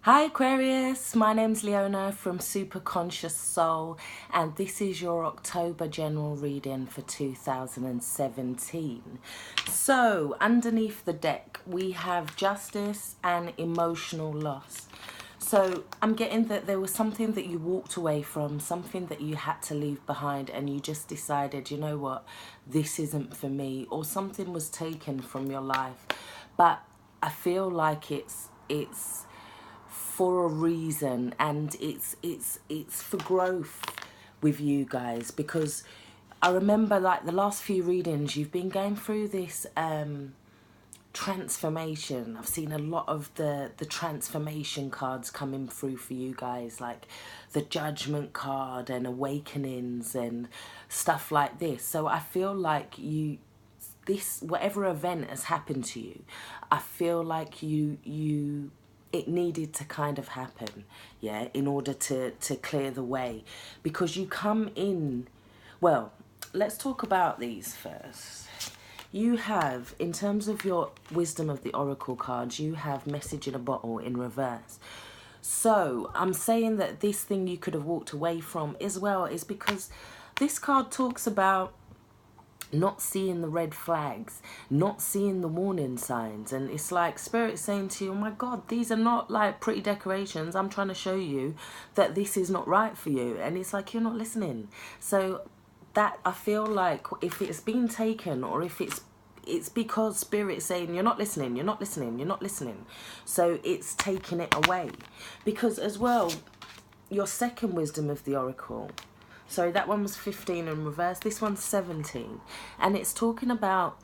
Hi Aquarius, my name's Leona from Super Conscious Soul, and this is your October general reading for 2017. So underneath the deck we have justice and emotional loss. So I'm getting that there was something that you walked away from, something that you had to leave behind, and you just decided, you know what, this isn't for me, or something was taken from your life. But I feel like it's for a reason, and it's for growth with you guys, because I remember like the last few readings you've been going through this transformation. I've seen a lot of the transformation cards coming through for you guys, like the Judgment card and awakenings and stuff like this. So I feel like this whatever event has happened to you, I feel like it needed to kind of happen, yeah, in order to clear the way, because you come in. Well, let's talk about these first. You have, in terms of your wisdom of the oracle cards, you have message in a bottle in reverse. So I'm saying that this thing you could have walked away from as well is because this card talks about not seeing the red flags, not seeing the warning signs. And it's like Spirit saying to you, oh my God, these are not like pretty decorations. I'm trying to show you that this is not right for you. And it's like, you're not listening. So that, I feel like if it's been taken, or if it's because Spirit saying you're not listening, you're not listening, you're not listening. So it's taking it away. Because as well, your second wisdom of the oracle, sorry, that one was 15 in reverse. This one's 17. And it's talking about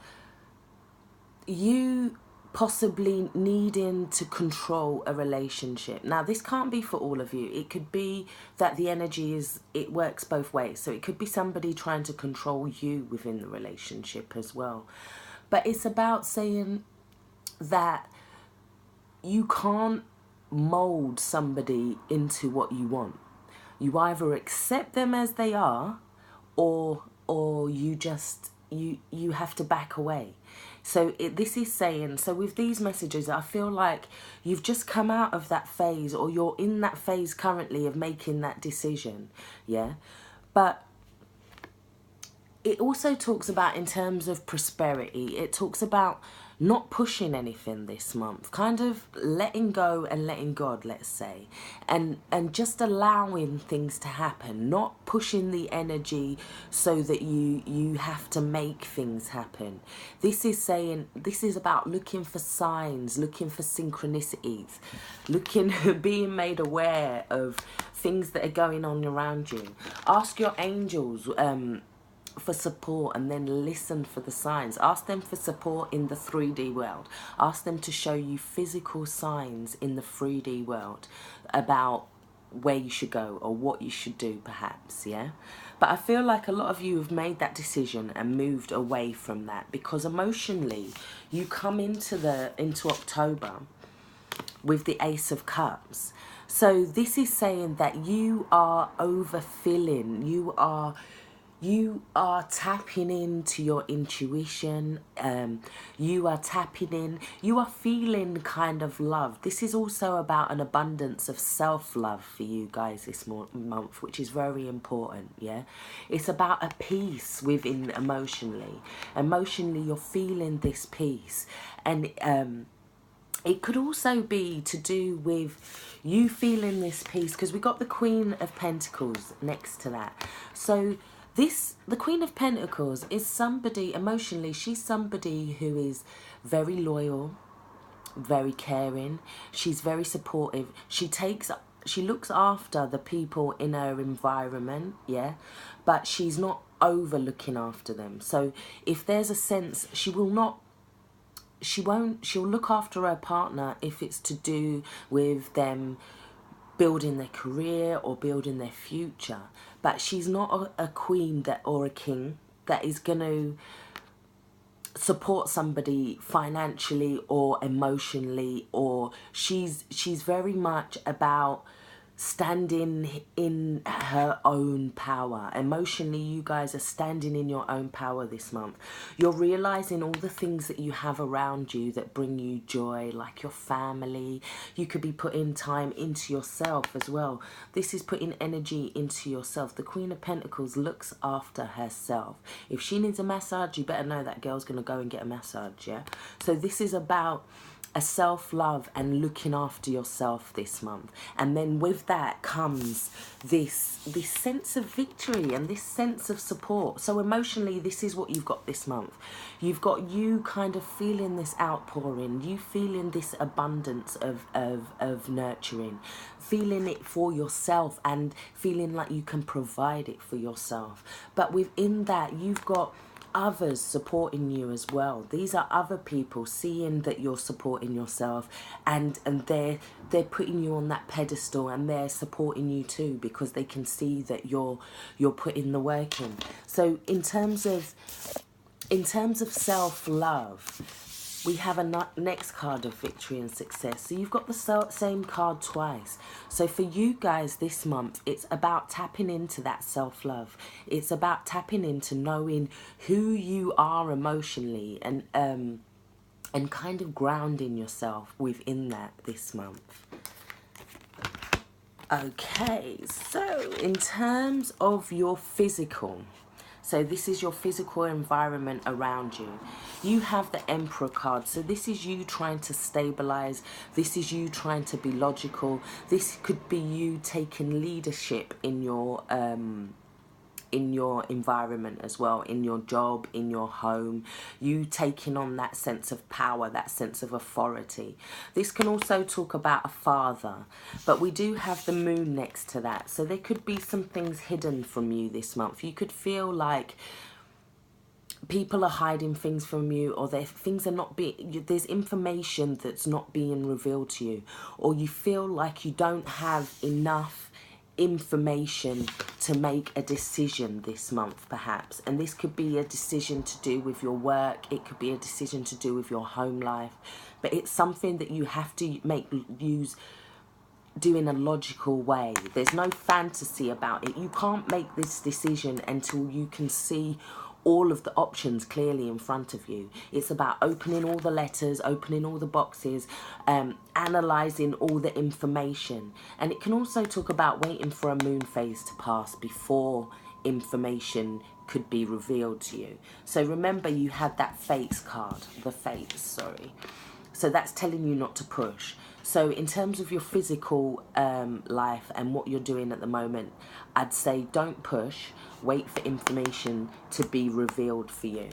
you possibly needing to control a relationship. Now, this can't be for all of you. It could be that the energy it works both ways. So it could be somebody trying to control you within the relationship as well. But it's about saying that you can't mold somebody into what you want. You either accept them as they are, or you just you have to back away. So this is saying, so with these messages, I feel like you've just come out of that phase, or you're in that phase currently of making that decision, yeah. But it also talks about, in terms of prosperity, it talks about not pushing anything this month, kind of letting go and letting God, let's say, and just allowing things to happen, not pushing the energy so that you have to make things happen. This is saying, this is about looking for signs, looking for synchronicities, being made aware of things that are going on around you. Ask your angels for support, and then listen for the signs. Ask them for support in the 3D world. Ask them to show you physical signs in the 3D world about where you should go or what you should do, perhaps, yeah. But I feel like a lot of you have made that decision and moved away from that, because emotionally you come into October with the Ace of Cups. So this is saying that you are overfilling, you are tapping into your intuition, you are tapping in, you are feeling kind of love. This is also about an abundance of self-love for you guys this month, which is very important, yeah? It's about a peace within emotionally. Emotionally, you're feeling this peace. And it could also be to do with you feeling this peace, because we got the Queen of Pentacles next to that. So the Queen of Pentacles is somebody, emotionally, she's somebody who is very loyal, very caring. She's very supportive. She looks after the people in her environment, yeah, but she's not over looking after them. So if there's a sense, she'll look after her partner if it's to do with them building their career or building their future. But she's not a queen or a king that is going to support somebody financially or emotionally, or she's very much about standing in her own power. Emotionally, you guys are standing in your own power this month. You're realizing all the things that you have around you that bring you joy, like your family. You could be putting time into yourself as well. This is putting energy into yourself. The Queen of Pentacles looks after herself. If she needs a massage, you better know that girl's going to go and get a massage, yeah? So this is about a self-love and looking after yourself this month. And then with that comes this sense of victory and this sense of support. So emotionally, this is what you've got this month. You've got you kind of feeling this outpouring, you feeling this abundance of nurturing, feeling it for yourself and feeling like you can provide it for yourself. But within that, you've got others supporting you as well. These are other people seeing that you're supporting yourself, and they're putting you on that pedestal, and they're supporting you too because they can see that you're putting the work in. So in terms of self-love, we have a next card of victory and success. So you've got the same card twice. So for you guys this month, it's about tapping into that self-love. It's about tapping into knowing who you are emotionally and kind of grounding yourself within that this month. Okay, so in terms of your physical, so this is your physical environment around you. You have the Emperor card. So this is you trying to stabilize. This is you trying to be logical. This could be you taking leadership in your environment as well, in your job, in your home, you taking on that sense of power, that sense of authority. This can also talk about a father, but we do have the moon next to that. So there could be some things hidden from you this month. You could feel like people are hiding things from you, or things are not being, there's information that's not being revealed to you, or you feel like you don't have enough information to make a decision this month perhaps. And this could be a decision to do with your work, it could be a decision to do with your home life, but it's something that you have to do in a logical way. There's no fantasy about it. You can't make this decision until you can see all of the options clearly in front of you. It's about opening all the letters, opening all the boxes, analysing all the information. And it can also talk about waiting for a moon phase to pass before information could be revealed to you. So remember, you had that Fates card, the Fates, sorry. So that's telling you not to push. So in terms of your physical life and what you're doing at the moment, I'd say don't push. Wait for information to be revealed for you.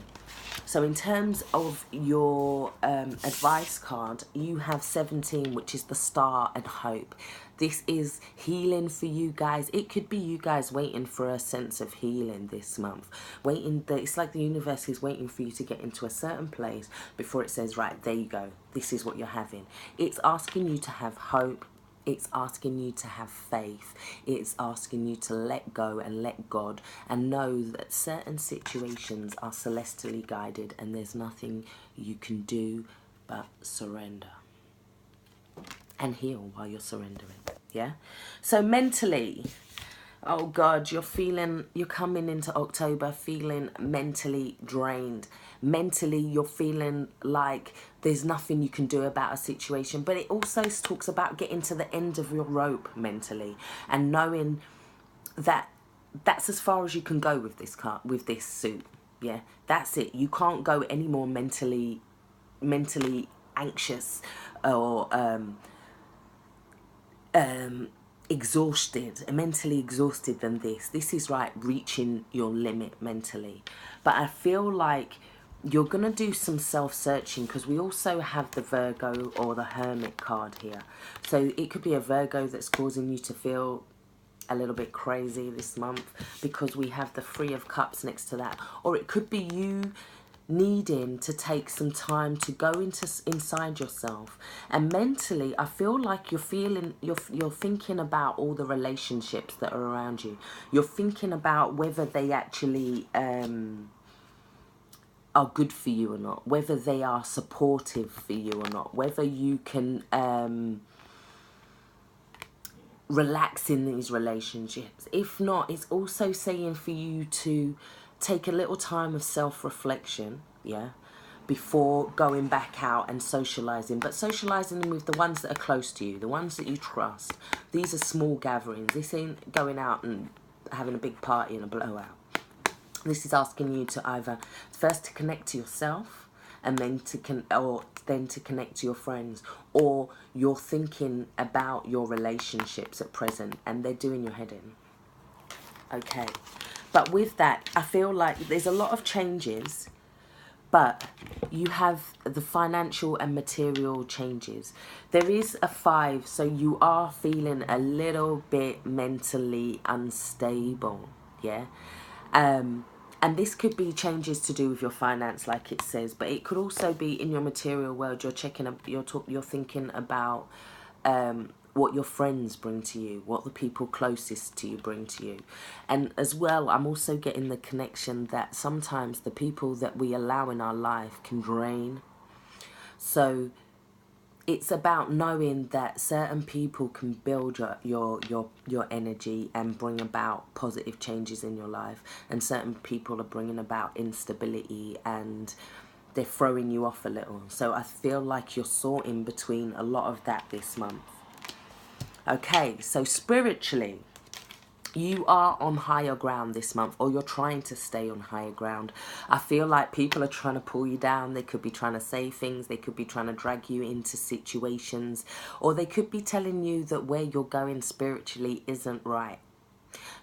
So in terms of your advice card, you have 17, which is the star and hope. This is healing for you guys. It could be you guys waiting for a sense of healing this month. It's like the universe is waiting for you to get into a certain place before it says, right, there you go. This is what you're having. It's asking you to have hope. It's asking you to have faith. It's asking you to let go and let God and know that certain situations are celestially guided and there's nothing you can do but surrender and heal while you're surrendering. Yeah. So mentally, oh God, you're coming into October feeling mentally drained. Mentally, you're feeling like there's nothing you can do about a situation. But it also talks about getting to the end of your rope mentally and knowing that that's as far as you can go with this car, with this suit. Yeah, that's it. You can't go any more mentally anxious or mentally exhausted than this. This is right, reaching your limit mentally. But I feel like you're going to do some self-searching because we also have the Virgo or the Hermit card here. So it could be a Virgo that's causing you to feel a little bit crazy this month because we have the Three of Cups next to that. Or it could be you needing to take some time to go inside yourself. And mentally, I feel like you're thinking about all the relationships that are around you. You're thinking about whether they actually are good for you or not, whether they are supportive for you or not, whether you can relax in these relationships. If not, it's also saying for you to take a little time of self-reflection, yeah, before going back out and socializing, but socializing with the ones that are close to you, the ones that you trust. These are small gatherings. This ain't going out and having a big party and a blowout. This is asking you to either first to connect to yourself, and then to connect to your friends, or you're thinking about your relationships at present and they're doing your head in. Okay, but with that, I feel like there's a lot of changes, but you have the financial and material changes. There is a 5, so you are feeling a little bit mentally unstable, yeah. And this could be changes to do with your finance, like it says, but it could also be in your material world. You're you're thinking about what your friends bring to you, what the people closest to you bring to you. And as well, I'm also getting the connection that sometimes the people that we allow in our life can drain. So it's about knowing that certain people can build your energy and bring about positive changes in your life, and certain people are bringing about instability and they're throwing you off a little. So I feel like you're sorting between a lot of that this month. Okay, so spiritually, you are on higher ground this month, or you're trying to stay on higher ground. I feel like people are trying to pull you down. They could be trying to say things. They could be trying to drag you into situations, or they could be telling you that where you're going spiritually isn't right.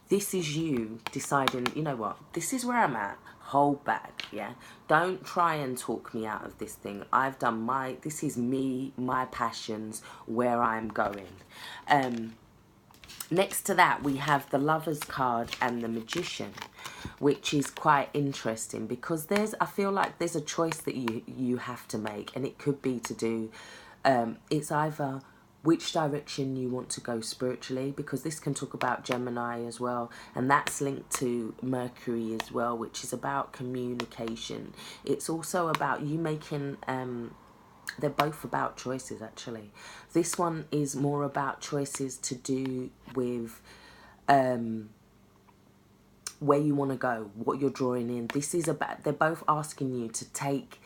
This is you deciding, you know what, this is where I'm at. Hold back, yeah? Don't try and talk me out of this thing. I've done this is me, my passions, where I'm going. Next to that, we have the Lover's card and the Magician, which is quite interesting because I feel like there's a choice that you have to make, and it could be to do, it's either which direction you want to go spiritually, because this can talk about Gemini as well, and that's linked to Mercury as well, which is about communication. It's also about you making they're both about choices, actually. This one is more about choices to do with where you want to go, what you're drawing in. This is about, they're both asking you to take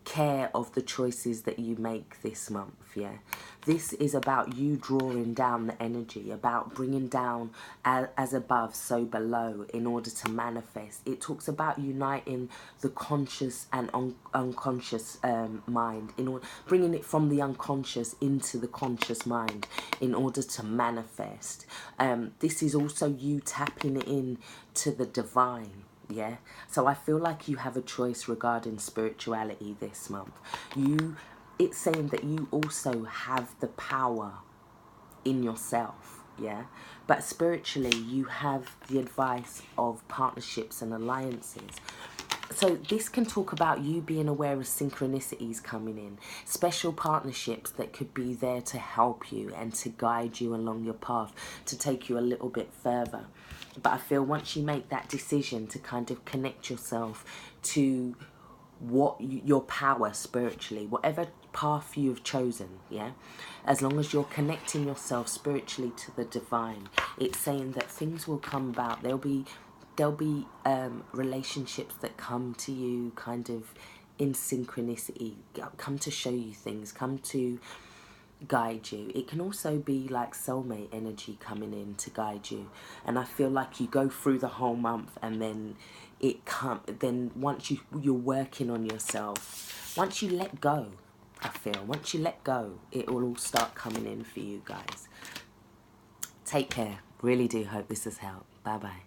care of the choices that you make this month, yeah. This is about you drawing down the energy, about bringing down as above, so below, in order to manifest. It talks about uniting the conscious and unconscious mind, bringing it from the unconscious into the conscious mind in order to manifest. This is also you tapping in to the divine. Yeah, so I feel like you have a choice regarding spirituality this month. It's saying that you also have the power in yourself, yeah? But spiritually, you have the advice of partnerships and alliances. So this can talk about you being aware of synchronicities coming in, special partnerships that could be there to help you and to guide you along your path, to take you a little bit further. But I feel once you make that decision to kind of connect yourself to your power spiritually, whatever path you've chosen, yeah, as long as you're connecting yourself spiritually to the divine, it's saying that things will come about. There'll be relationships that come to you kind of in synchronicity, come to show you things, come to guide you. It can also be like soulmate energy coming in to guide you, and I feel like you go through the whole month, and then once you're working on yourself, once you let go, I feel once you let go, it will all start coming in for you guys. Take care. Really do hope this has helped. Bye bye.